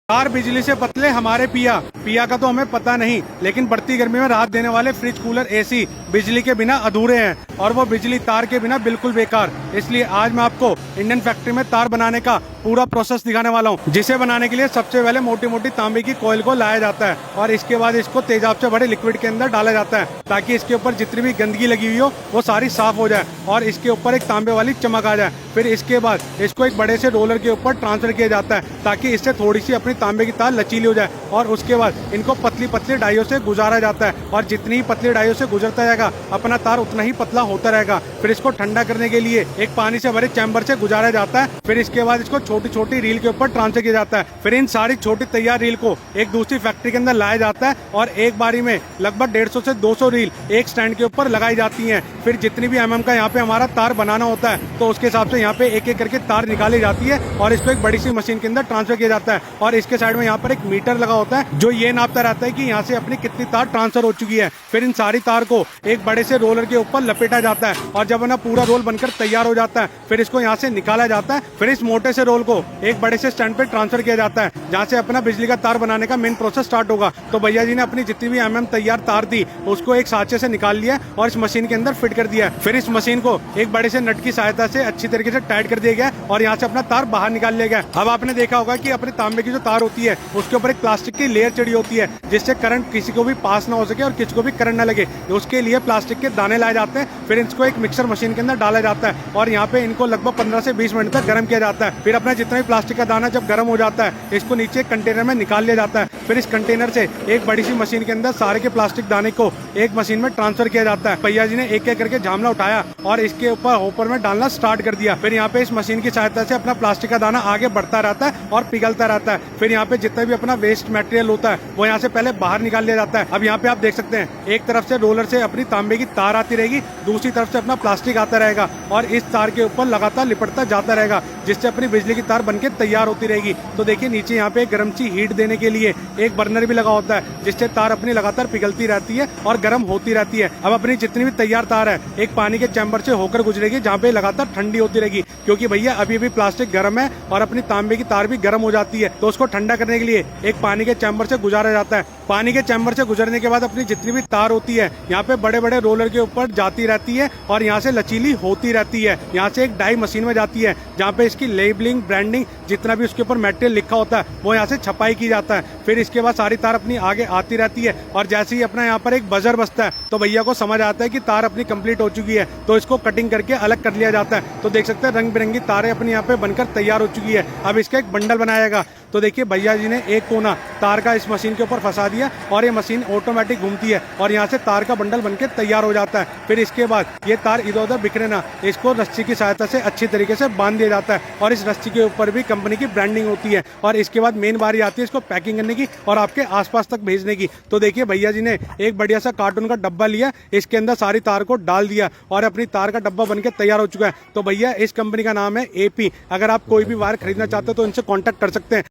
तार बिजली से पतले हमारे पिया पिया का तो हमें पता नहीं, लेकिन बढ़ती गर्मी में राहत देने वाले फ्रिज, कूलर, एसी बिजली के बिना अधूरे हैं और वो बिजली तार के बिना बिल्कुल बेकार। इसलिए आज मैं आपको इंडियन फैक्ट्री में तार बनाने का पूरा प्रोसेस दिखाने वाला हूँ, जिसे बनाने के लिए सबसे पहले मोटी मोटी तांबे की कॉइल को लाया जाता है और इसके बाद इसको तेजाब से भरे लिक्विड के अंदर डाला जाता है ताकि इसके ऊपर जितनी भी गंदगी लगी हुई हो वो सारी साफ हो जाए और इसके ऊपर एक तांबे वाली चमक आ जाए। फिर इसके बाद इसको एक बड़े से रोलर के ऊपर ट्रांसफर किया जाता है ताकि इससे थोड़ी सी अपनी तांबे की तार लचीली हो जाए और उसके बाद इनको पतली पतली डाइयों से गुजारा जाता है और जितनी ही पतली डाइयों से गुजरता जाएगा अपना तार उतना ही पतला होता रहेगा। फिर इसको ठंडा करने के लिए एक पानी से भरे चैम्बर से गुजारा जाता है। फिर इसके बाद इसको छोटी छोटी रील के ऊपर ट्रांसफर किया जाता है। फिर इन सारी छोटी तैयार रील को एक दूसरी फैक्ट्री के अंदर लाया जाता है और एक बारी में लगभग 150 से 200 रील एक स्टैंड के ऊपर लगाई जाती हैं। फिर जितनी भी mm का यहाँ पे हमारा तार बनाना होता है तो उसके हिसाब से यहाँ पे एक एक करके तार निकाली जाती है और इसको एक बड़ी सी मशीन के अंदर ट्रांसफर किया जाता है और इसके साइड में यहाँ पर एक मीटर लगा होता है जो ये नापता रहता है कि यहाँ से अपनी कितनी तार ट्रांसफर हो चुकी है। फिर इन सारी तार को एक बड़े से रोलर के ऊपर लपेटा जाता है और जब ना पूरा रोल बनकर तैयार हो जाता है फिर इसको यहाँ से निकाला जाता है। फिर इस मोटे से रोल को एक बड़े से स्टैंड पे ट्रांसफर किया जाता है जहाँ से अपना बिजली का तार बनाने का मेन प्रोसेस स्टार्ट होगा। तो भैया जी ने अपनी जितनी भी तैयार तार थी उसको एक सांचे से निकाल लिया और इस मशीन के अंदर फिट कर दिया। फिर इस मशीन को एक बड़े से नट की सहायता से अच्छी तरीके से टाइट कर दिया गया और यहाँ से अपना तार बाहर निकाल लिया गया। अब आपने देखा होगा कि अपने तांबे की जो तार होती है उसके ऊपर एक प्लास्टिक की लेयर चढ़ी होती है जिससे करंट किसी को भी पास ना हो सके और किसी को भी करंट ना लगे। उसके लिए प्लास्टिक के दाने लाए जाते हैं। फिर इसको एक मिक्सर मशीन के अंदर डाला जाता है और यहाँ पे इनको लगभग 15 से 20 मिनट तक गर्म किया जाता है। फिर अपना जितना भी प्लास्टिक का दाना जब गर्म हो जाता है इसको नीचे कंटेनर में निकाल लिया जाता है। फिर इस कंटेनर से एक बड़ी सी मशीन के अंदर सारे के प्लास्टिक दाने को एक मशीन में ट्रांसफर किया जाता है। भैया जी ने एक एक करके झामला उठाया और इसके ऊपर होपर में डालना स्टार्ट कर दिया। फिर यहाँ पे इस मशीन की सहायता से अपना प्लास्टिक का दाना आगे बढ़ता रहता है और पिघलता रहता है। फिर यहाँ पे जितना भी अपना वेस्ट मटेरियल होता है वो यहाँ से पहले बाहर निकाल लिया जाता है। अब यहाँ पे आप देख सकते हैं एक तरफ से रोलर से अपनी तांबे की तार आती रहेगी, दूसरी तरफ से अपना प्लास्टिक आता रहेगा और इस तार के ऊपर लगातार लिपटता जाता रहेगा जिससे अपनी बिजली की तार बनके तैयार होती रहेगी। तो देखिए नीचे यहाँ पे गर्म सी हीट देने के लिए एक बर्नर भी लगा होता है जिससे तार अपनी लगातार पिघलती रहती है और गर्म होती रहती है। अब अपनी जितनी भी तैयार तार है एक पानी के चैम्बर से होकर गुजरेगी जहाँ पे लगातार ठंडी होती रहेगी क्योंकि भैया अभी भी प्लास्टिक गर्म है और अपनी तांबे की तार भी गर्म हो जाती है। तो उसको ठंडा करने के लिए एक पानी के चैम्बर से गुजारा जाता है। पानी के चैम्बर से गुजरने के बाद अपनी जितनी भी तार होती है यहाँ पे बड़े बड़े रोलर के ऊपर जाती रहती है और यहाँ से लचीली होती रहती है। यहाँ से एक डाई मशीन में जाती है जहाँ पे इसकी लेबलिंग, ब्रांडिंग, जितना भी उसके ऊपर मटेरियल लिखा होता है वो यहाँ से छपाई की जाता है। फिर इसके बाद सारी तार अपनी आगे आती रहती है और जैसे ही अपना यहाँ पर एक बजर बजता है तो भैया को समझ आता है कि तार अपनी कंप्लीट हो चुकी है तो इसको कटिंग करके अलग कर लिया जाता है। तो देख सकते हैं रंग बिरंगी तारें अपनी यहाँ पे बनकर तैयार हो चुकी है। अब इसका एक बंडल बनाएगा। तो देखिए भैया जी ने एक कोना तार का इस मशीन के ऊपर फंसा दिया और ये मशीन ऑटोमेटिक घूमती है और यहाँ से तार का बंडल बनके तैयार हो जाता है। फिर इसके बाद ये तार इधर उधर बिखरे ना, इसको रस्सी की सहायता से अच्छी तरीके से बांध दिया जाता है और इस रस्सी के ऊपर भी कंपनी की ब्रांडिंग होती है और इसके बाद मेन बारी आती है इसको पैकिंग करने की और आपके आसपास तक भेजने की। तो देखिए भैया जी ने एक बढ़िया सा कार्टून का डब्बा लिया, इसके अंदर सारी तार को डाल दिया और अपनी तार का डब्बा बनके तैयार हो चुका है। तो भैया इस कंपनी का नाम है AP। अगर आप कोई भी वायर खरीदना चाहते हो तो इनसे कॉन्टैक्ट कर सकते हैं।